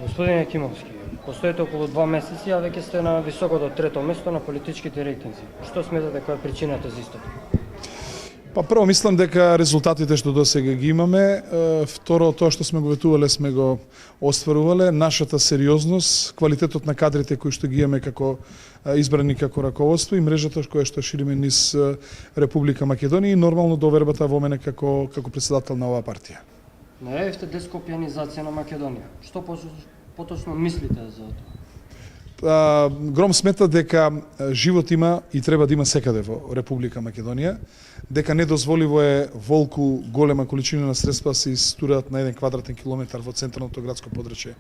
Господин Екимовски, постоите околу 2 месеци, а веќе сте на високото трето место на политичките рейтинзи. Што сметате која е причината за истото? Па прво мислам дека резултатите што досега ги имаме, второ тоа што сме го ветувале сме го остварувале, нашата сериозност, квалитетот на кадрите кои што ги имаме како избрани како раководство и мрежата која што шириме низ Република Македонија и нормално довербата во мене како претседател на оваа партија. Најавивте дескопијанизација на Македонија. Што поточно мислите за тоа? Гром смета дека живот има и треба да има секаде во Република Македонија, дека недозволиво е волку голема количина на средства се истураат на 1 квадратен километар во централното градско подрачје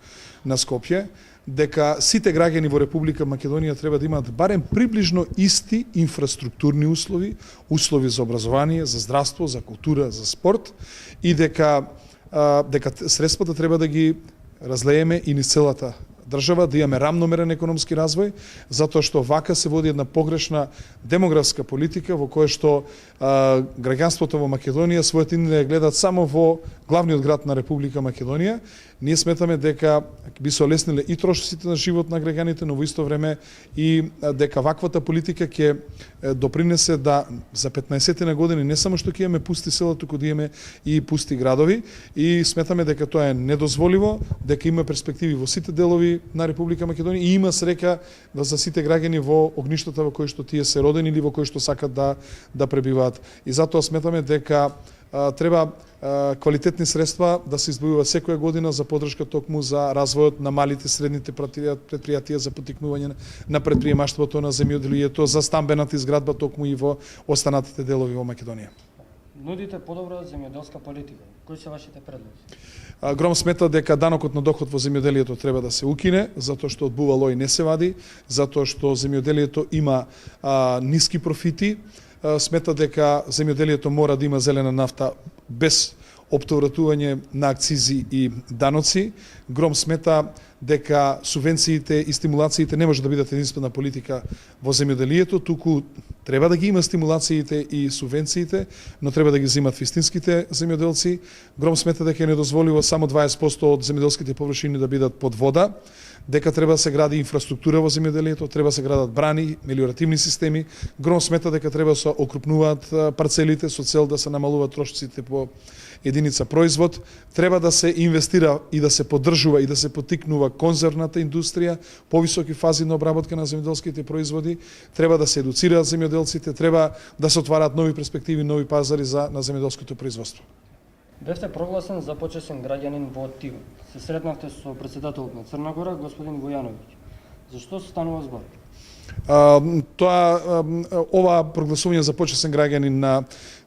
на Скопје, дека сите граѓани во Република Македонија треба да имаат барем приближно исти инфраструктурни услови, услови за образование, за здравство, за култура, за спорт и дека средствата треба да ги разлееме и низ целата држава, да имаме рамномерен економски развој, затоа што вака се води една погрешна демографска политика во која што граѓанството во Македонија својот иднина гледат само во главниот град на Република Македонија. Ние сметаме дека би се олесниле и трошоците на живот на граѓаните, но во исто време и дека ваквата политика ќе допринесе да за 15 на години не само што ќе имаме пусти села, туку да имаме и пусти градови и сметаме дека тоа е недозволиво, дека има перспективи во сите делови на Република Македонија и има среќа за сите граѓани во огништата во кои што тие се родени или во кои што сакат да пребиваат. И затоа сметаме дека треба квалитетни средства да се избавуваат секоја година за поддршка токму за развојот на малите средните предпријатија, за поттикнување на предприемаштвото, на земјоделието, за стамбената изградба токму и во останатите делови во Македонија. Нудите подобра земјоделска политика. Кои се вашите предлози? Гром смета дека данокот на доход во земјоделието треба да се укине, затоа што од бувало и не се вади, затоа што земјоделието има ниски профити, смета дека земјоделието мора да има зелена нафта без оптовратување на акцизи и даноци. Гром смета дека субвенциите и стимулациите не може да бидат единствена политика во земјоделието, туку треба да ги има стимулациите и субвенциите, но треба да ги земат вистинските земјоделци. Гром смета дека е недозволиво само 20% од земјоделските површини да бидат под вода, дека треба да се гради инфраструктура во земјоделието, треба да се градат брани, мелиоративни системи. Гром смета дека треба да се окрупнуваат парцелите со цел да се намалуваат трошоците по единица производ, треба да се инвестира и да се поддржува и да се поттикнува конзервната индустрија, повисоки фази на обработка на земјоделските производи, треба да се едуцираат земјоделците, треба да се отвараат нови перспективи, нови пазари на земјоделското производство. Бевте прогласен за почесен граѓанин во Тиват. Се сретнавте со претседателот на Црна Гора, господин Војановиќ. Зашто станува збор? Ова прогласување за почесен граѓанин на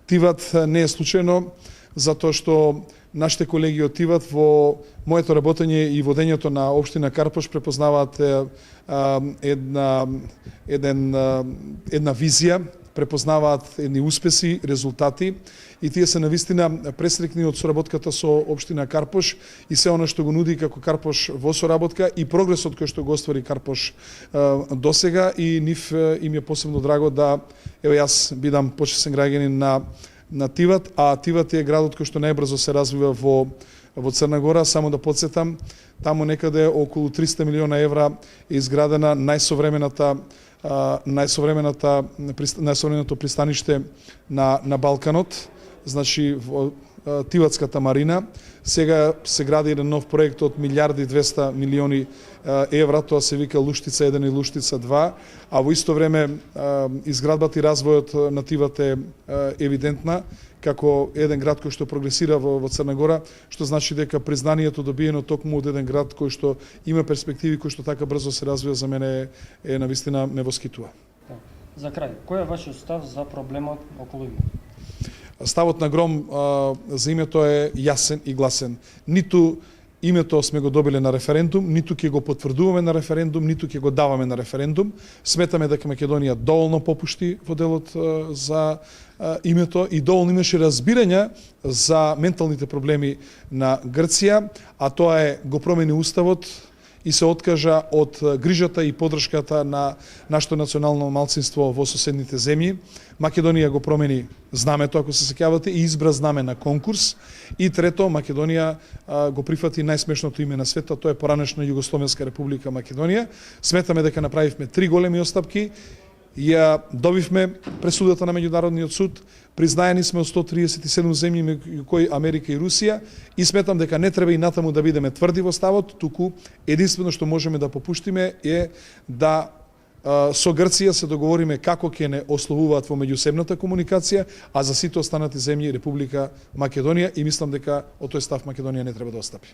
Тиват не е случајно, затоа што нашите колеги од Тиват во моето работење и водењето на општина Карпош препознаваат една визија, препознаваат едни успеси, резултати и тие се навистина пресрекни од соработката со општина Карпош и се она што го нуди како Карпош во соработка и прогресот кој што го оствари Карпош досега и нив им е посебно драго да јас бидам почесен граѓанин на Тиват, а Тиват е градот кој што најбрзо се развива во Црна Гора. Само да подсетам, таму некаде околу 300 милиона евра е изградена најсовременото пристаниште на Балканот, значи во Тиватската марина. Сега се гради еден нов проект од 1.200.000.000 евра, тоа се вика Луштица 1 и Луштица 2, а во исто време изградбата и развојот на Тиват е евидентна како еден град кој што прогресира во Црна Гора, што значи дека признанието добиено токму од еден град кој што има перспективи, кој што така брзо се развива, за мене е навистина ме воскитува. За крај, кој е вашиот став за проблемот околу името? Ставот на Гром за името е јасен и гласен. Ниту името сме го добиле на референдум, ниту ќе го потврдуваме на референдум, ниту ќе го даваме на референдум. Сметаме дека Македонија доволно попушти во делот за името и доволно имаше разбирање за менталните проблеми на Грција, а тоа е го промени уставот и се откажа од грижата и поддршката на нашето национално малцинство во соседните земји. Македонија го промени знамето, ако се сеќавате, и избра знаме на конкурс. И трето, Македонија го прифати најсмешното име на светот, тоа е поранешна Југословенска република Македонија. Сметаме дека направивме 3 големи остапки. Ја добивме пресудата на меѓународниот суд, признаени сме од 137 земји меѓу кои Америка и Русија, и сметам дека не треба и натаму да бидеме тврди во ставот, туку единствено што можеме да попуштиме е да со Грција се договориме како ќе не ословуваат во меѓусебната комуникација, а за сите останати земји Република Македонија, и мислам дека од тој став Македонија не треба да отстапи.